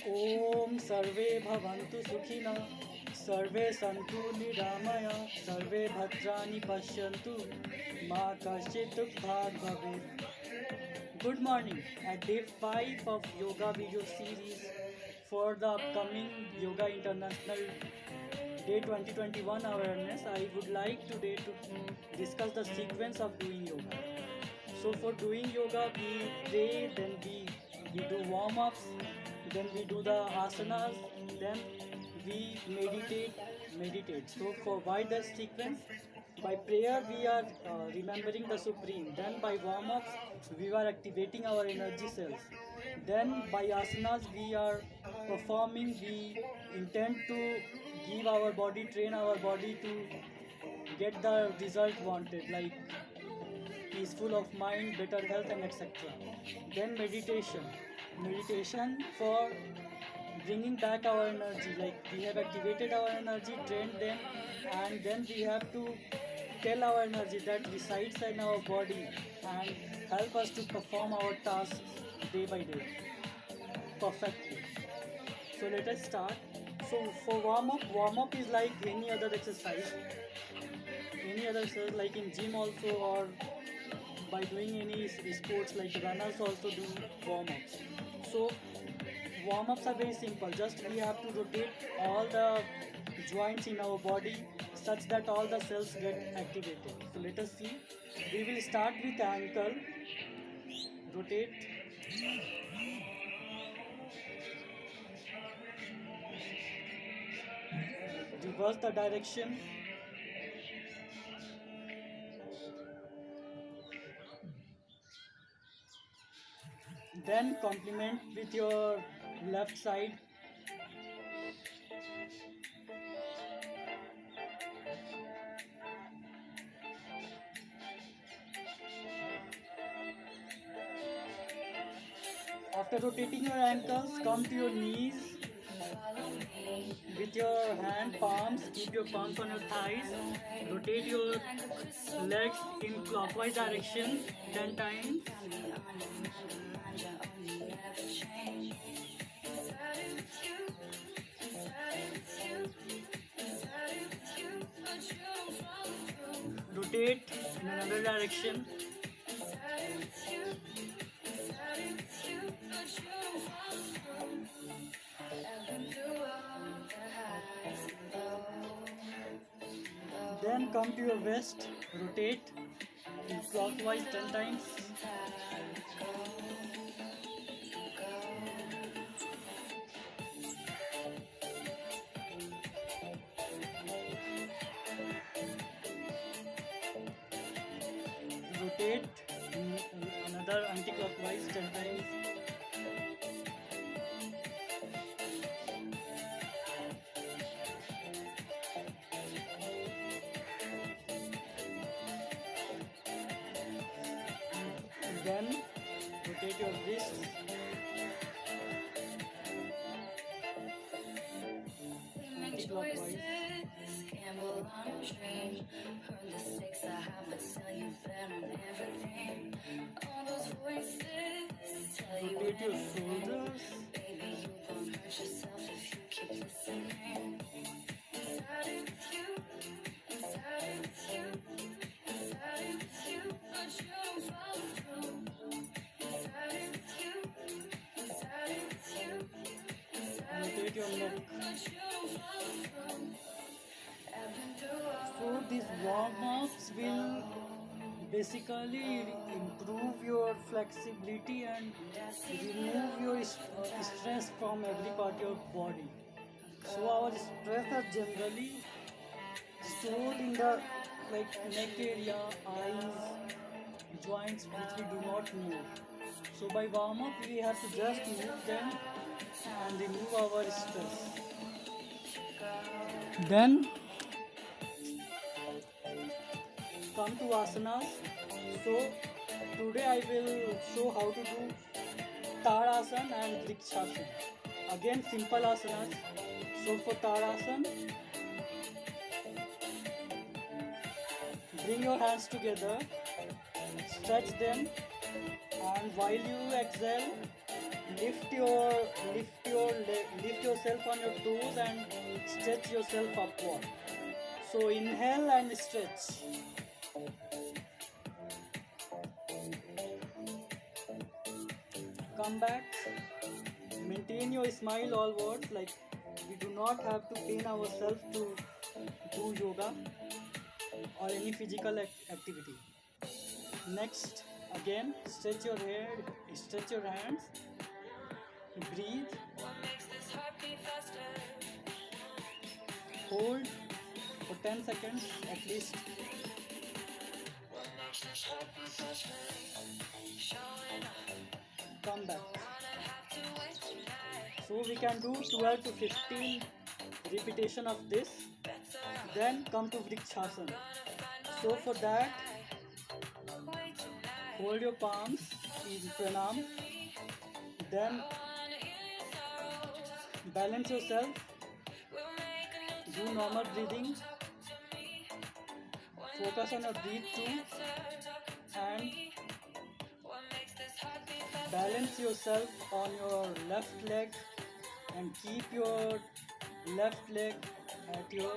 ॐ सर्वे भवन्तु सुखिनः सर्वे सन्तु निरामया सर्वे भद्राणि पश्यन्तु मा कश्चित् दुःखात् भवेत्. Good morning. At day 5 of yoga video series for the upcoming Yoga International Day 2021 awareness, I would like today to discuss the sequence of doing yoga. So for doing yoga, we pray, then we do warm-ups, then we do the asanas, then we meditate. So for why the sequence? By prayer we are remembering the Supreme. Then by warm-ups we are activating our energy cells. Then by asanas we are performing. We intend to give our body, train our body to get the result wanted, like peaceful of mind, better health, and etc. Then meditation for bringing back our energy, like we have activated our energy, trained them, and then we have to tell our energy that resides in our body and help us to perform our tasks day by day perfectly. So let us start. So for warm up is like any other exercise, like in gym also, or by doing any sports, like runners also do warm-ups. So warm-ups are very simple. Just we have to rotate all the joints in our body such that all the cells get activated. So let us see. We will start with ankle. Rotate. Reverse the direction. Then complement with your left side. After rotating your ankles, come to your knees. With your hand palms, keep your palms on your thighs. Rotate your legs in clockwise direction 10 times. Rotate in another direction. Then come to your waist, rotate in clockwise 10 times. Rotate in another anti-clockwise 10 times. Then rotate your wrists. Anti-clockwise. Gamble on a dream. Heard the stakes are high, but still you bet on everything. All those voices tell you rotate your shoulders. Baby, you won't hurt yourself if you keep listening. Inside of you, inside of you, inside of you, but you don't follow through. Inside of you, inside of you, inside of you, but you don't follow through. So these warm-ups will basically improve your flexibility and remove your stress from every part of your body. So our stress are generally stored in the neck area, eyes, joints which we do not move. So by warm-up we have to just move them and remove our stress. Then come to asanas. So today I will show how to do Tadasana and Vrikshasana. Again simple asanas. So for Tadasana, bring your hands together, stretch them, and while you exhale, lift your lift yourself on your toes and stretch yourself upward. So inhale and stretch. Come back. Maintain your smile always. Like, we do not have to pain ourselves to do yoga or any physical activity. Next, again, stretch your head, stretch your hands, breathe, hold for 10 seconds at least. Come back. So we can do 12 to 15 repetition of this. Then come to Vrikshasana. So for that, hold your palms in pranam. Then balance yourself. Do normal breathing. Focus on your breath too. And balance yourself on your left leg and keep your left leg at your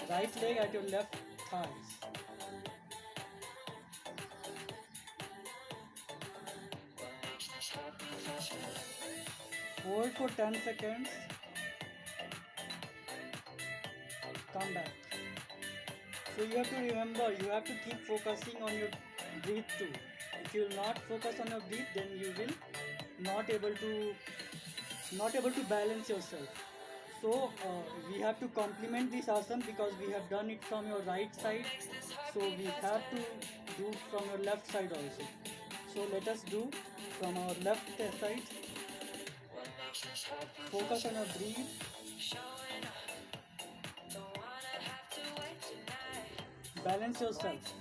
right leg at your left thighs. Hold for 10 seconds. Come back. So you have to remember, you have to keep focusing on your breath too. If you will not focus on your breath, then you will not able to balance yourself. So we have to complement this asana because we have done it from your right side. So we have to do from your left side also. So let us do from our left side. Focus on your breath. Balance yourself.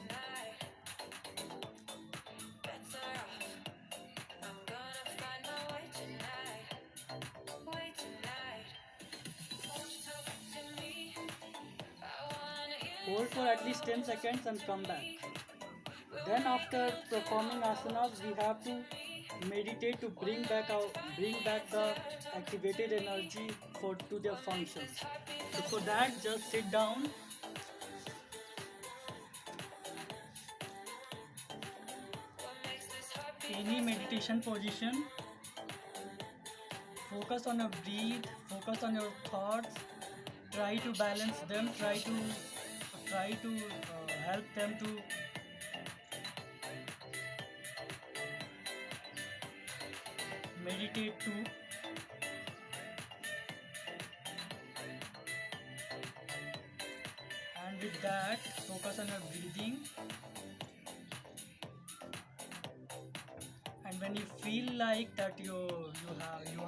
Hold for at least 10 seconds and come back. Then after performing asanas, we have to meditate to bring back the activated energy to their functions. So for that, just sit down. Any meditation position. Focus on your breath, focus on your thoughts, try to balance them, try to help them to meditate too. And with that, focus on your breathing. And when you feel like that you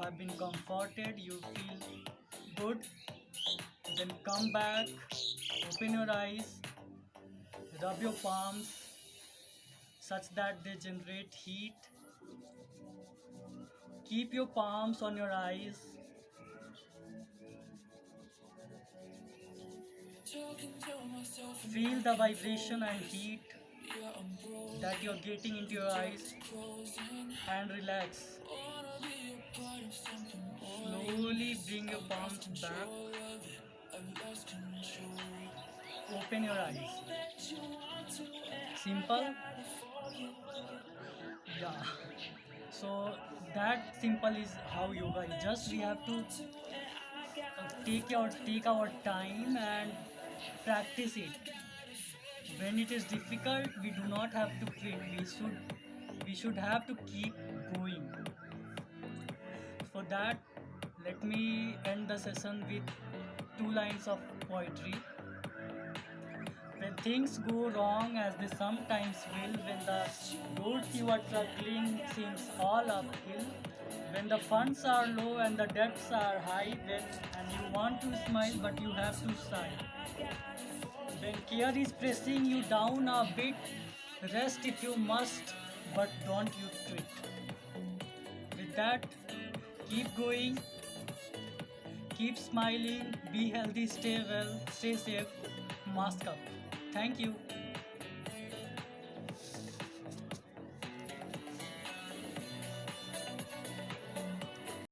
have been comforted, you feel good, then come back, open your eyes, rub your palms such that they generate heat. Keep your palms on your eyes. Feel the vibration and heat that you're getting into your eyes and relax. Slowly bring your palms back. Open your eyes. Simple? Yeah. So that simple is how yoga is. Just we have to take our time and practice it. When it is difficult, we do not have to quit. We should have to keep going. For that, let me end the session with 2 lines of poetry. When things go wrong, as they sometimes will, when the road you are traveling seems all uphill, when the funds are low and the debts are high, and you want to smile but you have to sigh. When care is pressing you down a bit, rest if you must, but don't you quit. With that, keep going, keep smiling, be healthy, stay well, stay safe, mask up. Thank you.